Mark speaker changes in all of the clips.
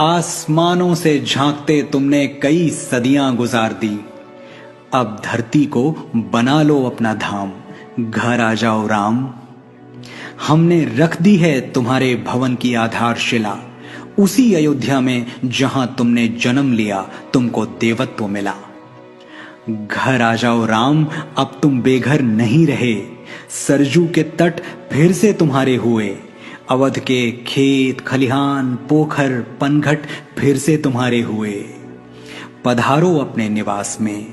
Speaker 1: आसमानों से झांकते तुमने कई सदियां गुजार दी। अब धरती को बना लो अपना धाम, घर आ जाओ राम। हमने रख दी है तुम्हारे भवन की आधारशिला, उसी अयोध्या में जहां तुमने जन्म लिया, तुमको देवत्व मिला। घर आ जाओ राम, अब तुम बेघर नहीं रहे। सरजू के तट फिर से तुम्हारे हुए, अवध के खेत खलिहान पोखर पनघट फिर से तुम्हारे हुए। पधारो अपने निवास में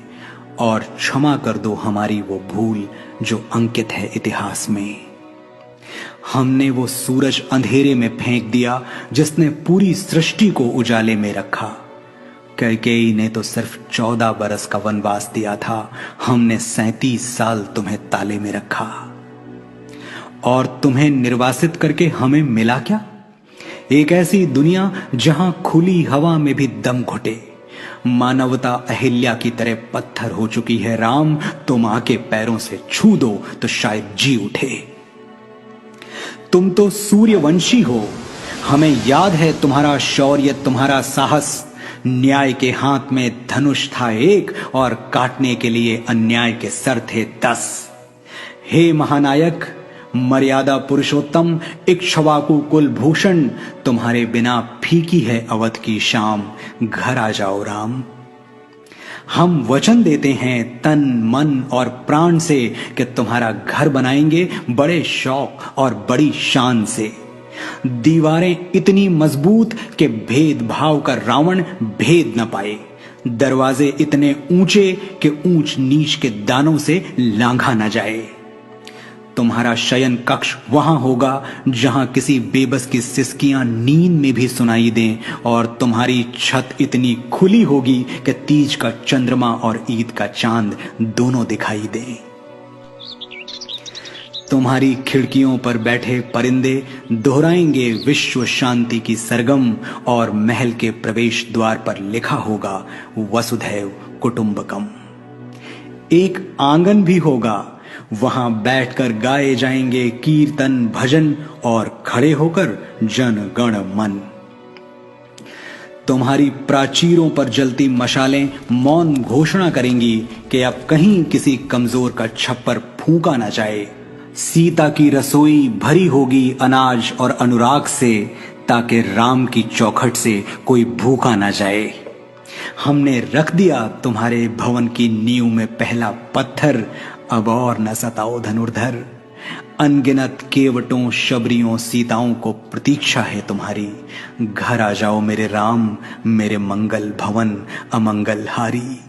Speaker 1: और क्षमा कर दो हमारी वो भूल जो अंकित है इतिहास में। हमने वो सूरज अंधेरे में फेंक दिया जिसने पूरी सृष्टि को उजाले में रखा। कैकेयी ने तो सिर्फ 14 बरस का वनवास दिया था, हमने 37 साल तुम्हें ताले में रखा। और तुम्हें निर्वासित करके हमें मिला क्या? एक ऐसी दुनिया जहां खुली हवा में भी दम घुटे। मानवता अहिल्या की तरह पत्थर हो चुकी है राम, तुम आके पैरों से छू दो तो शायद जी उठे। तुम तो सूर्यवंशी हो, हमें याद है तुम्हारा शौर्य तुम्हारा साहस। न्याय के हाथ में धनुष था एक और काटने के लिए अन्याय के सर थे 10। हे महानायक मर्यादा पुरुषोत्तम इक्ष्वाकु कुलभूषण, तुम्हारे बिना फीकी है अवध की शाम, घर आ जाओ राम। हम वचन देते हैं तन मन और प्राण से कि तुम्हारा घर बनाएंगे बड़े शौक और बड़ी शान से। दीवारें इतनी मजबूत कि भेदभाव का रावण भेद न पाए, दरवाजे इतने ऊंचे कि ऊंच नीच के दानों से लांघा न जाए। तुम्हारा शयन कक्ष वहां होगा जहां किसी बेबस की सिसकियां नींद में भी सुनाई दें, और तुम्हारी छत इतनी खुली होगी कि तीज का चंद्रमा और ईद का चांद दोनों दिखाई दें। तुम्हारी खिड़कियों पर बैठे परिंदे दोहराएंगे विश्व शांति की सरगम, और महल के प्रवेश द्वार पर लिखा होगा वसुधैव कुटुंबकम। एक आंगन भी होगा, वहां बैठकर गाए जाएंगे कीर्तन भजन और खड़े होकर जन गण मन। तुम्हारी प्राचीरों पर जलती मशालें मौन घोषणा करेंगी कि अब कहीं किसी कमजोर का छप्पर फूंका ना जाए। सीता की रसोई भरी होगी अनाज और अनुराग से, ताकि राम की चौखट से कोई भूखा ना जाए। हमने रख दिया तुम्हारे भवन की नींव में पहला पत्थर, अब और न सताओ धनुर्धर। अनगिनत केवटों शबरियों सीताओं को प्रतीक्षा है तुम्हारी, घर आ जाओ मेरे राम, मेरे मंगल भवन अमंगल हारी।